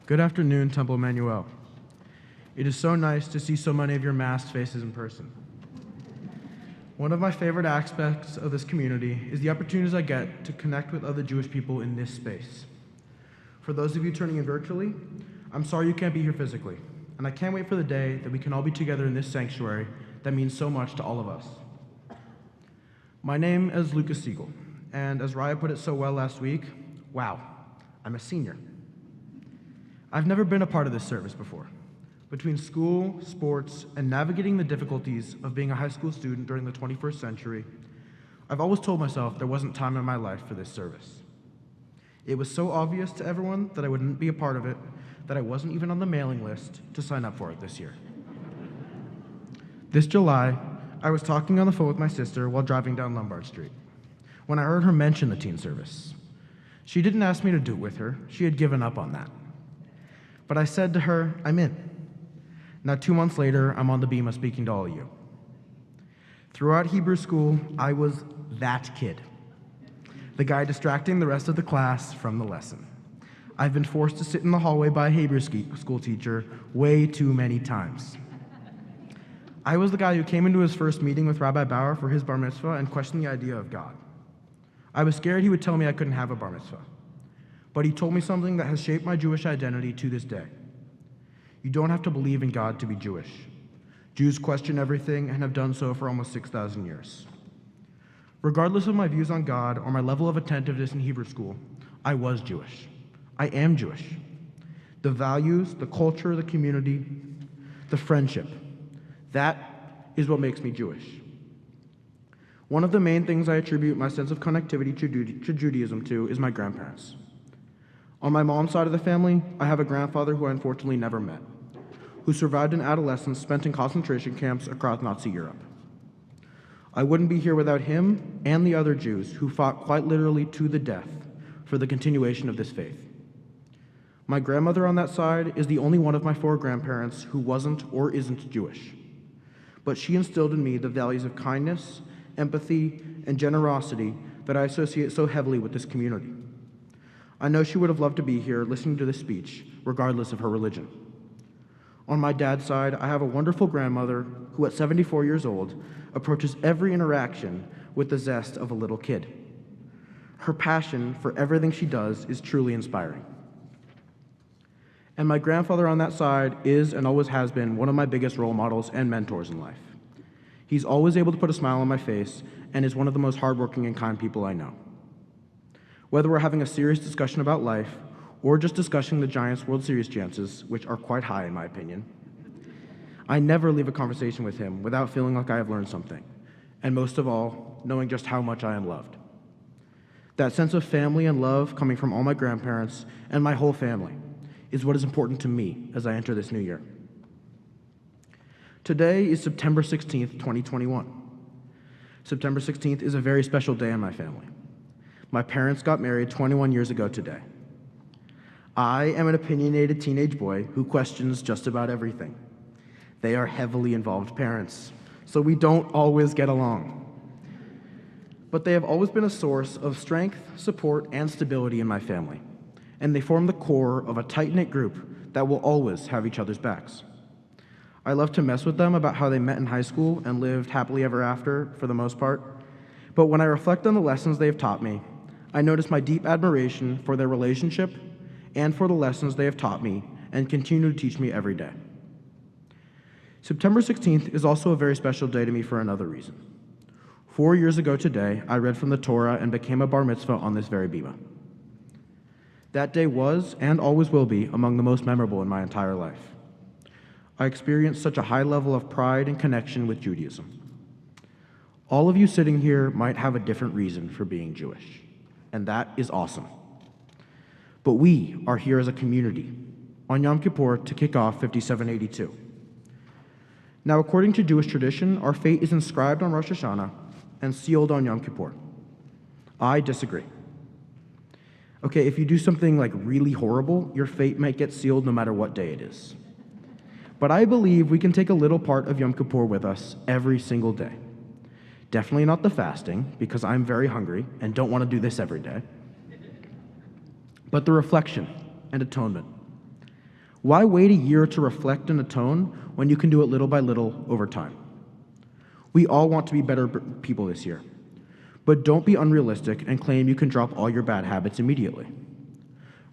Good afternoon, Temple Emanu-El. It is so nice to see so many of your masked faces in person. One of my favorite aspects of this community is the opportunities I get to connect with other Jewish people in this space. For those of you turning in virtually, I'm sorry you can't be here physically, and I can't wait for the day that we can all be together in this sanctuary that means so much to all of us. My name is Lucas Siegel, and as Raya put it so well last week, wow, I'm a senior. I've never been a part of this service before. Between school, sports, and navigating the difficulties of being a high school student during the 21st century, I've always told myself there wasn't time in my life for this service. It was so obvious to everyone that I wouldn't be a part of it that I wasn't even on the mailing list to sign up for it this year. This July, I was talking on the phone with my sister while driving down Lombard Street when I heard her mention the teen service. She didn't ask me to do it with her. She had given up on that. But I said to her, I'm in. Now 2 months later, I'm on the bema speaking to all of you. Throughout Hebrew school, I was that kid, the guy distracting the rest of the class from the lesson. I've been forced to sit in the hallway by a Hebrew school teacher way too many times. I was the guy who came into his first meeting with Rabbi Bauer for his bar mitzvah and questioned the idea of God. I was scared he would tell me I couldn't have a bar mitzvah. But he told me something that has shaped my Jewish identity to this day. You don't have to believe in God to be Jewish. Jews question everything and have done so for almost 6,000 years. Regardless of my views on God or my level of attentiveness in Hebrew school, I was Jewish. I am Jewish. The values, the culture, the community, the friendship, that is what makes me Jewish. One of the main things I attribute my sense of connectivity to Judaism to is my grandparents. On my mom's side of the family, I have a grandfather who I unfortunately never met, who survived an adolescence spent in concentration camps across Nazi Europe. I wouldn't be here without him and the other Jews who fought quite literally to the death for the continuation of this faith. My grandmother on that side is the only one of my 4 grandparents who wasn't or isn't Jewish, but she instilled in me the values of kindness, empathy, and generosity that I associate so heavily with this community. I know she would have loved to be here listening to this speech, regardless of her religion. On my dad's side, I have a wonderful grandmother who, at 74 years old, approaches every interaction with the zest of a little kid. Her passion for everything she does is truly inspiring. And my grandfather on that side is and always has been one of my biggest role models and mentors in life. He's always able to put a smile on my face and is one of the most hardworking and kind people I know. Whether we're having a serious discussion about life or just discussing the Giants' World Series chances, which are quite high in my opinion, I never leave a conversation with him without feeling like I have learned something, and most of all, knowing just how much I am loved. That sense of family and love coming from all my grandparents and my whole family is what is important to me as I enter this new year. Today is September 16th, 2021. September 16th is a very special day in my family. My parents got married 21 years ago today. I am an opinionated teenage boy who questions just about everything. They are heavily involved parents, so we don't always get along. But they have always been a source of strength, support, and stability in my family, and they form the core of a tight-knit group that will always have each other's backs. I love to mess with them about how they met in high school and lived happily ever after, for the most part, but when I reflect on the lessons they have taught me, I notice my deep admiration for their relationship and for the lessons they have taught me and continue to teach me every day. September 16th is also a very special day to me for another reason. 4 years ago today, I read from the Torah and became a bar mitzvah on this very bema. That day was, and always will be, among the most memorable in my entire life. I experienced such a high level of pride and connection with Judaism. All of you sitting here might have a different reason for being Jewish, and that is awesome. But we are here as a community on Yom Kippur to kick off 5782. Now, according to Jewish tradition, our fate is inscribed on Rosh Hashanah and sealed on Yom Kippur. I disagree. Okay, if you do something like really horrible, your fate might get sealed no matter what day it is. But I believe we can take a little part of Yom Kippur with us every single day. Definitely not the fasting, because I'm very hungry and don't want to do this every day. But the reflection and atonement. Why wait a year to reflect and atone when you can do it little by little over time? We all want to be better people this year, but don't be unrealistic and claim you can drop all your bad habits immediately.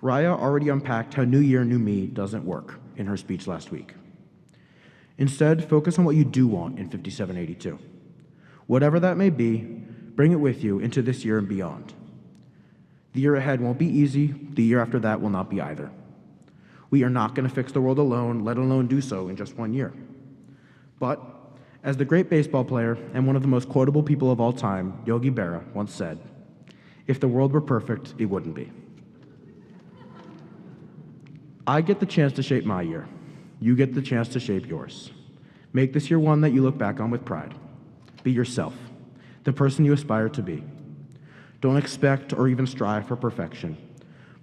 Raya already unpacked how New Year, New Me doesn't work in her speech last week. Instead, focus on what you do want in 5782. Whatever that may be, bring it with you into this year and beyond. The year ahead won't be easy, the year after that will not be either. We are not going to fix the world alone, let alone do so in just 1 year. But, as the great baseball player and one of the most quotable people of all time, Yogi Berra, once said, "If the world were perfect, it wouldn't be." I get the chance to shape my year. You get the chance to shape yours. Make this year one that you look back on with pride. Be yourself, the person you aspire to be. Don't expect or even strive for perfection,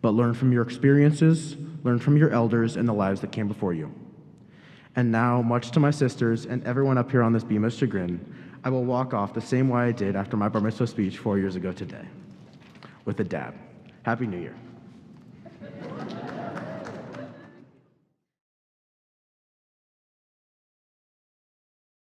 but learn from your experiences, learn from your elders and the lives that came before you. And now, much to my sisters and everyone up here on this beam of chagrin, I will walk off the same way I did after my bar mitzvah speech 4 years ago today, with a dab. Happy New Year.